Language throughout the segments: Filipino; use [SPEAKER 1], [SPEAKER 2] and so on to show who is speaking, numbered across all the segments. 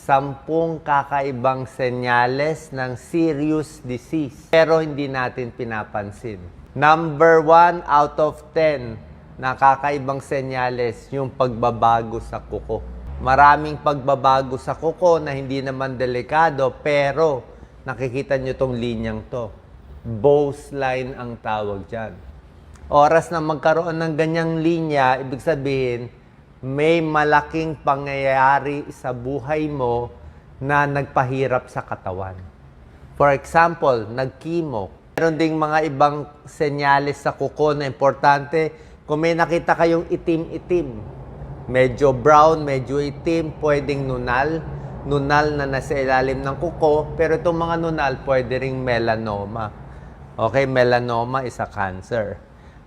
[SPEAKER 1] 10 kakaibang senyales ng serious disease pero hindi natin pinapansin. Number 1 out of 10 na kakaibang senyales yung pagbabago sa kuko. Maraming pagbabago sa kuko na hindi naman delikado pero nakikita nyo tong linyang to. Bowes line ang tawag dyan. Oras na magkaroon ng ganyang linya, ibig sabihin, may malaking pangyayari sa buhay mo na nagpahirap sa katawan. For example, nag-chemo. Meron ding mga ibang senyales sa kuko na importante. Kung may nakita kayong itim-itim, medyo brown, medyo itim, pwedeng nunal. Nunal na nasa ilalim ng kuko, pero itong mga nunal, pwede ring melanoma. Okay, melanoma is a cancer.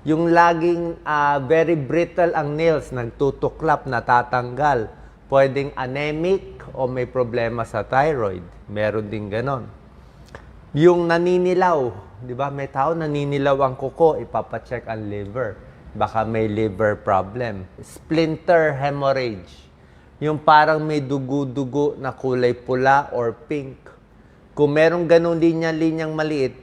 [SPEAKER 1] Yung laging very brittle ang nails, nagtutuklap, natatanggal. Pwedeng anemic o may problema sa thyroid. Meron din ganon. Yung naninilaw, di ba? May tao naninilaw ang kuko, ipapacheck ang liver. Baka may liver problem. Splinter hemorrhage. Yung parang may dugo-dugo na kulay pula or pink. Kung merong ganon linya-linyang maliit,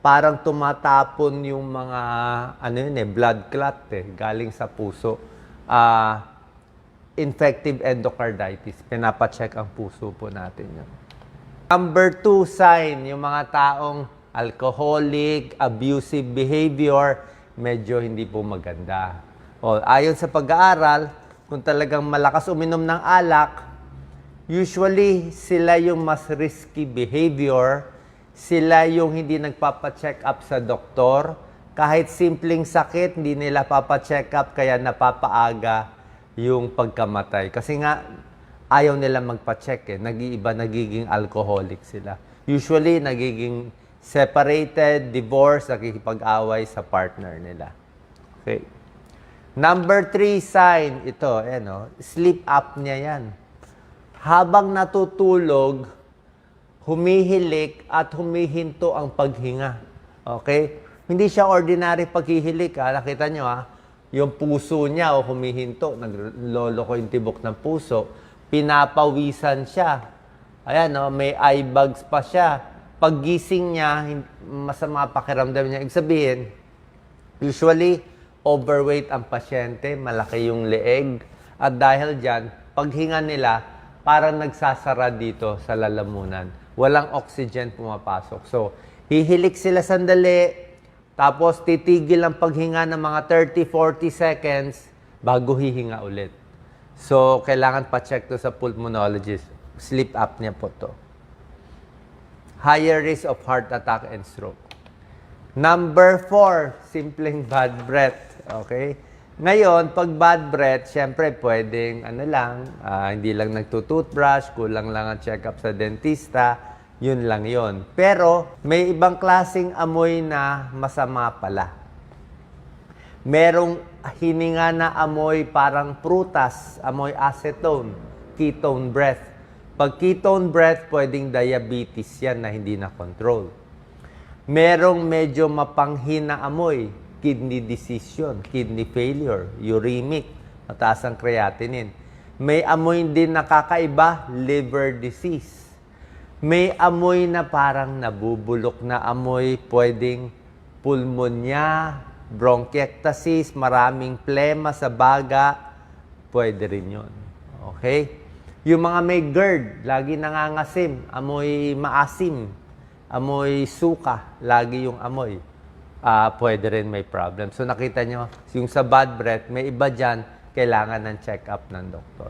[SPEAKER 1] parang tumatapon yung mga blood clot galing sa puso. Infective endocarditis. Pinapacheck ang puso po natin yun. Number 2 sign, yung mga taong alcoholic, abusive behavior, medyo hindi po maganda. Ayon sa pag-aaral, kung talagang malakas uminom ng alak, usually sila yung mas risky behavior. Sila yung hindi nagpapacheck up sa doktor. Kahit simpleng sakit, hindi nila papacheck up, kaya napapaaga yung pagkamatay. Kasi nga, ayaw nila magpacheck Nag-iiba, nagiging alcoholic sila. Usually, nagiging separated, divorce, nakikipag-away sa partner nila. Okay. Number 3 sign, ito, sleep apnea yan. Habang natutulog, humihilik at humihinto ang paghinga. Okay? Hindi siya ordinary paghihilik. Nakita nyo, yung puso niya humihinto. Nagloloko yung tibok ng puso. Pinapawisan siya. Ayan, may eye bags pa siya. Paggising niya, masama pakiramdam niya. Ibig sabihin, usually, overweight ang pasyente, malaki yung leeg. At dahil dyan, paghinga nila, parang nagsasara dito sa lalamunan. Walang oxygen pumapasok. So, hihilik sila sandali, tapos titigil ang paghinga ng mga 30-40 seconds bago hihinga ulit. So, kailangan pa-check to sa pulmonologist. Sleep apnea po to. Higher risk of heart attack and stroke. Number 4, simpleng bad breath. Okay? Ngayon, pag bad breath, syempre pwedeng hindi lang nagtutoothbrush, kulang lang ang check-up sa dentista, yun lang yun. Pero may ibang klaseng amoy na masama pala. Merong hininga na amoy parang prutas, amoy acetone, ketone breath. Pag ketone breath, pwedeng diabetes yan na hindi na-control. Merong medyo mapanghin na amoy, kidney disease yun, kidney failure, uremic, mataas ang creatinine. May amoy din nakakaiba, liver disease. May amoy na parang nabubulok na amoy, pwedeng pulmonya, bronchiectasis, maraming plema sa baga, pwede rin yun. Okay? Yung mga may GERD, lagi nangangasim, amoy maasim, amoy suka, lagi yung amoy. Pwede rin may problem. So nakita nyo, yung sa bad breath, may iba dyan, kailangan ng check-up ng doktor.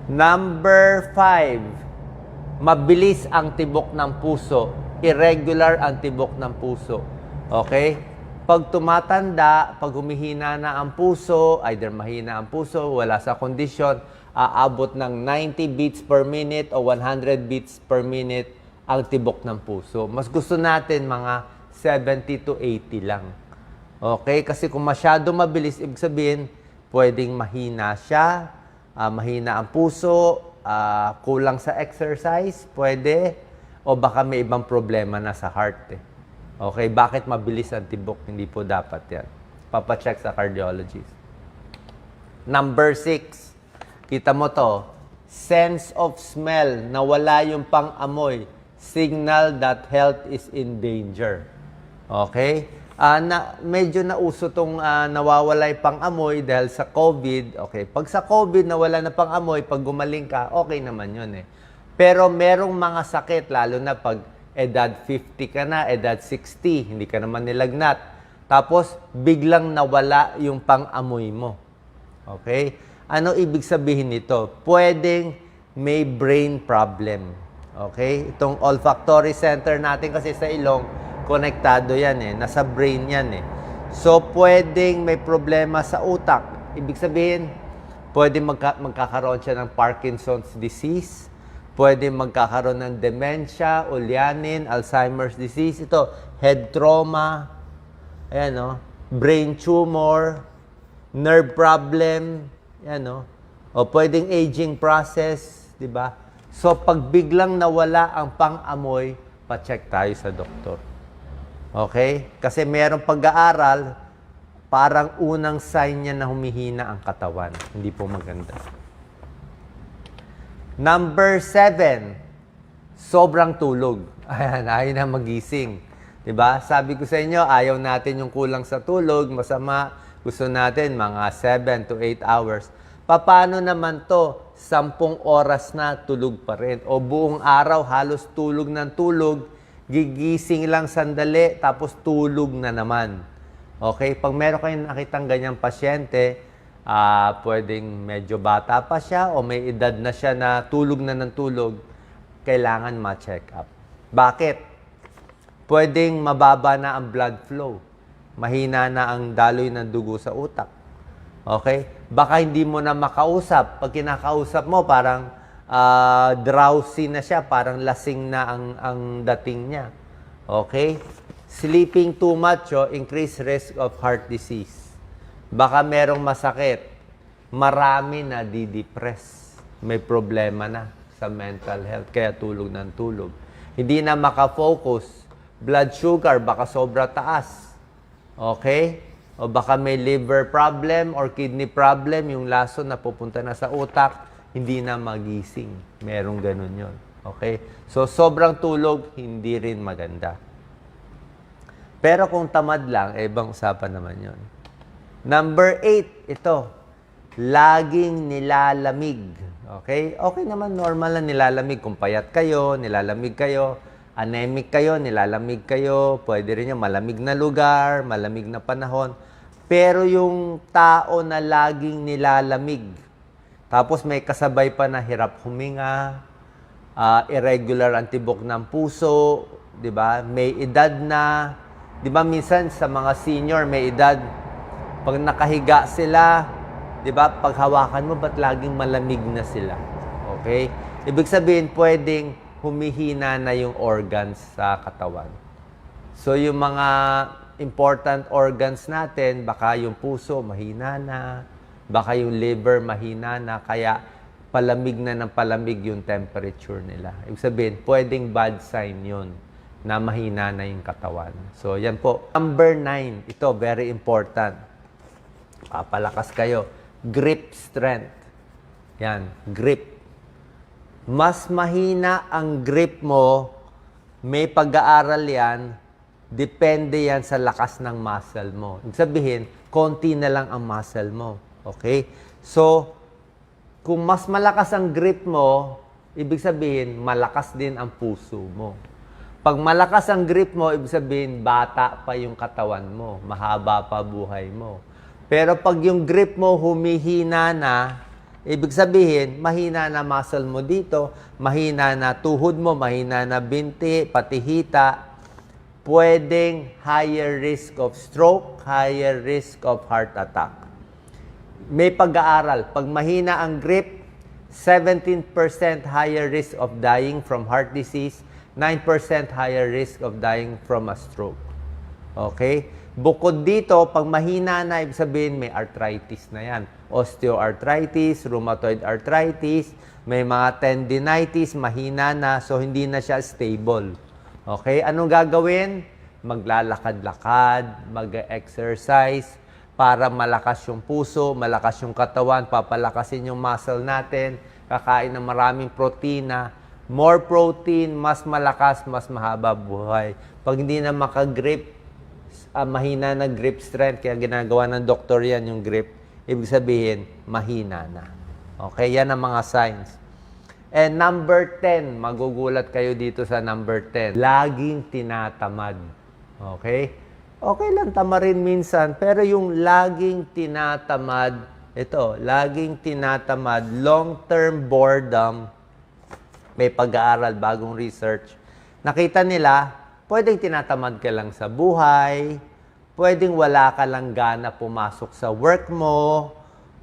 [SPEAKER 1] Number 5, mabilis ang tibok ng puso. Irregular ang tibok ng puso. Okay? Pag tumatanda, pag humihina na ang puso, either mahina ang puso, wala sa kondisyon, aabot ng 90 beats per minute o 100 beats per minute ang tibok ng puso. Mas gusto natin mga 70 to 80 lang. Okay? Kasi kung masyado mabilis, ibig sabihin, pwedeng mahina siya, mahina ang puso, kulang sa exercise, pwede, o baka may ibang problema na sa heart. Okay? Bakit mabilis ang tibok? Hindi po dapat yan. Papacheck sa cardiologist. Number 6, kita mo to, sense of smell, nawala yung pang-amoy, signal that health is in danger. Okay? Medyo nauso tong nawawala yung pang-amoy dahil sa COVID. Okay, pag sa COVID nawala na pang-amoy, pag gumaling ka, okay naman yun eh. Pero merong mga sakit, lalo na pag edad 50 ka na, edad 60, hindi ka naman nilagnat. Tapos, biglang nawala yung pang-amoy mo. Okay? Ano ibig sabihin nito? Pwedeng may brain problem. Okay? Itong olfactory center natin kasi sa ilong, konektado yan eh. Nasa brain yan eh. So, pwedeng may problema sa utak. Ibig sabihin, pwedeng magkakaroon siya ng Parkinson's disease, pwedeng magkakaroon ng dementia, ulyanin, Alzheimer's disease. Ito, head trauma, ayan, no? Brain tumor, nerve problem, ayan, no? O pwedeng aging process, di ba? So, pag biglang nawala ang pang-amoy, pa-check tayo sa doktor. Okay? Kasi merong pag-aaral, parang unang sign niya na humihina ang katawan. Hindi po maganda. Number 7, sobrang tulog. Ayan, ayaw na magising. Diba? Sabi ko sa inyo, ayaw natin yung kulang sa tulog, masama. Gusto natin mga 7 to 8 hours. Paano naman to? 10 oras na tulog pa rin. O buong araw, halos tulog ng tulog, gigising lang sandali, tapos tulog na naman. Okay? Pag meron kayong nakitang ganyang pasyente, pwedeng medyo bata pa siya o may edad na siya na tulog na ng tulog, kailangan ma-check up. Bakit? Pwedeng mababa na ang blood flow. Mahina na ang daloy ng dugo sa utak. Okay? Baka hindi mo na makausap. Pag kinakausap mo, parang drowsy na siya, parang lasing na ang dating niya. Okay? Sleeping too much, increased risk of heart disease. Baka merong masakit. Marami na di-depress. May problema na sa mental health, kaya tulog ng tulog. Hindi na makafocus. Blood sugar, baka sobra taas. Okay? O baka may liver problem or kidney problem, yung lason na pupunta na sa utak, hindi na magising. Merong ganun yon. Okay? So, sobrang tulog, hindi rin maganda. Pero kung tamad lang, ibang usapan naman yon. Number 8, ito. Laging nilalamig. Okay? Okay naman, normal na nilalamig. Kung payat kayo, nilalamig kayo. Anemic kayo, nilalamig kayo. Pwede rin yung malamig na lugar, malamig na panahon. Pero yung tao na laging nilalamig, tapos may kasabay pa na hirap huminga, irregular ang tibok ng puso, di ba? May edad na, di ba minsan sa mga senior may edad, pag nakahiga sila, di ba, pag hawakan mo, ba't laging malamig na sila? Okay? Ibig sabihin, pwedeng humihina na yung organs sa katawan. So, yung mga important organs natin, baka yung puso mahina na, baka yung liver mahina na, kaya palamig na ng palamig yung temperature nila. Ibig sabihin, pwedeng bad sign yun na mahina na yung katawan. So, yan po. Number 9, ito, very important. Papalakas kayo. Grip strength. Yan, grip. Mas mahina ang grip mo, may pag-aaral yan, depende yan sa lakas ng muscle mo. Ibig sabihin, konti na lang ang muscle mo. Okay? So, kung mas malakas ang grip mo, ibig sabihin, malakas din ang puso mo. Pag malakas ang grip mo, ibig sabihin, bata pa yung katawan mo, mahaba pa buhay mo. Pero pag yung grip mo humihina na, ibig sabihin, mahina na muscle mo dito, mahina na tuhod mo, mahina na binti, pati hita, pwedeng higher risk of stroke, higher risk of heart attack. May pag-aaral, pag mahina ang grip, 17% higher risk of dying from heart disease, 9% higher risk of dying from a stroke. Okay? Bukod dito, pag mahina na, ibig sabihin may arthritis na yan. Osteoarthritis, rheumatoid arthritis, may mga tendinitis, mahina na, so hindi na siya stable. Okay? Anong gagawin? Maglalakad-lakad, mag-exercise, para malakas yung puso, malakas yung katawan, papalakasin yung muscle natin, kakain ng maraming protina. More protein, mas malakas, mas mahaba buhay. Pag hindi na makagrip, mahina na grip strength, kaya ginagawa ng doktor yan yung grip, ibig sabihin, mahina na. Okay, yan ang mga signs. And number 10, magugulat kayo dito sa number 10. Laging tinatamad. Okay? Okay lang tamarin minsan, pero yung laging tinatamad, ito, laging tinatamad, long-term boredom, may pag-aaral, bagong research, nakita nila, pwedeng tinatamad ka lang sa buhay, pwedeng wala ka lang gana pumasok sa work mo,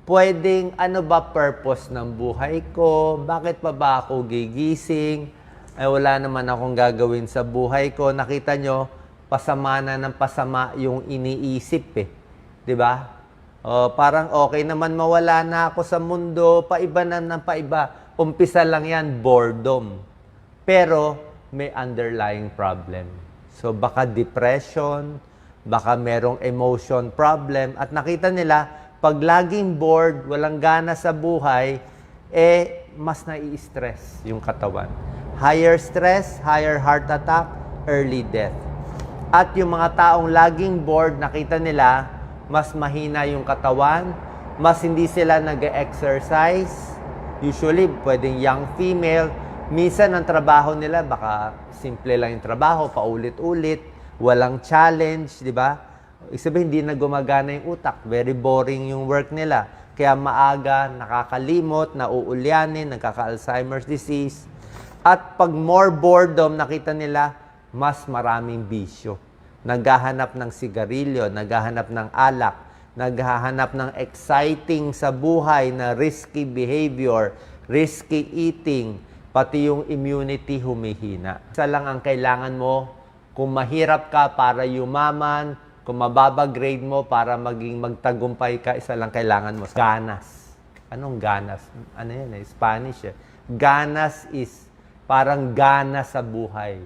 [SPEAKER 1] pwedeng ano ba purpose ng buhay ko, bakit pa ba ako gigising, ay wala naman akong gagawin sa buhay ko. Nakita nyo, pasama na ng pasama yung iniisip eh. 'Di ba? Parang okay naman mawala na ako sa mundo, paiba na ng paiba. Umpisa lang yan, boredom. Pero may underlying problem. So baka depression, baka merong emotion problem. At nakita nila, pag laging bored, walang gana sa buhay, mas nai-stress yung katawan. Higher stress, higher heart attack, early death. At yung mga taong laging bored, nakita nila, mas mahina yung katawan, mas hindi sila nag-exercise. Usually, pwedeng young female. Minsan, ang trabaho nila, baka simple lang yung trabaho, paulit-ulit, walang challenge, di ba? Ibig sabihin, hindi na gumagana yung utak. Very boring yung work nila. Kaya maaga, nakakalimot, nauulyanin, nagkaka-Alzheimer's disease. At pag more boredom, nakita nila, mas maraming bisyo. Naghahanap ng sigarilyo, naghahanap ng alak, naghahanap ng exciting sa buhay na risky behavior, risky eating, pati yung immunity humihina. Isa lang ang kailangan mo, kung mahirap ka para yumaman, kung mababa grade mo para maging magtagumpay ka, isa lang kailangan mo. Ganas. Anong ganas? Ano yan eh? Spanish eh. Ganas is parang gana sa buhay.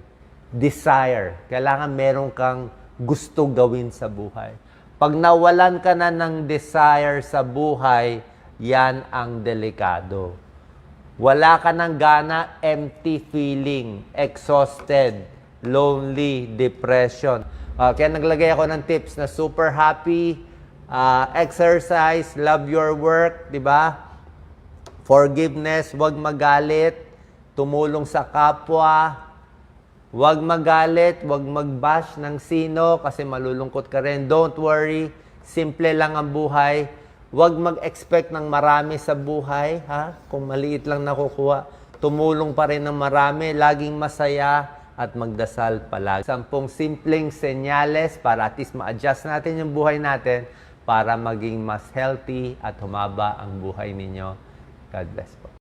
[SPEAKER 1] Desire. Kailangan meron kang gusto gawin sa buhay. Pag nawalan ka na ng desire sa buhay, yan ang delikado. Wala ka ng gana, empty feeling, exhausted, lonely, depression. Kaya naglagay ako ng tips na super happy, exercise, love your work, di ba? Forgiveness, huwag magalit, tumulong sa kapwa, huwag magalit, huwag mag-bash ng sino kasi malulungkot ka rin. Don't worry, simple lang ang buhay. Huwag mag-expect ng marami sa buhay, ha? Kung maliit lang nakukuha, tumulong pa rin ng marami, laging masaya at magdasal palagi. 10 simpleng senyales para at least ma-adjust natin yung buhay natin para maging mas healthy at humaba ang buhay ninyo. God bless po.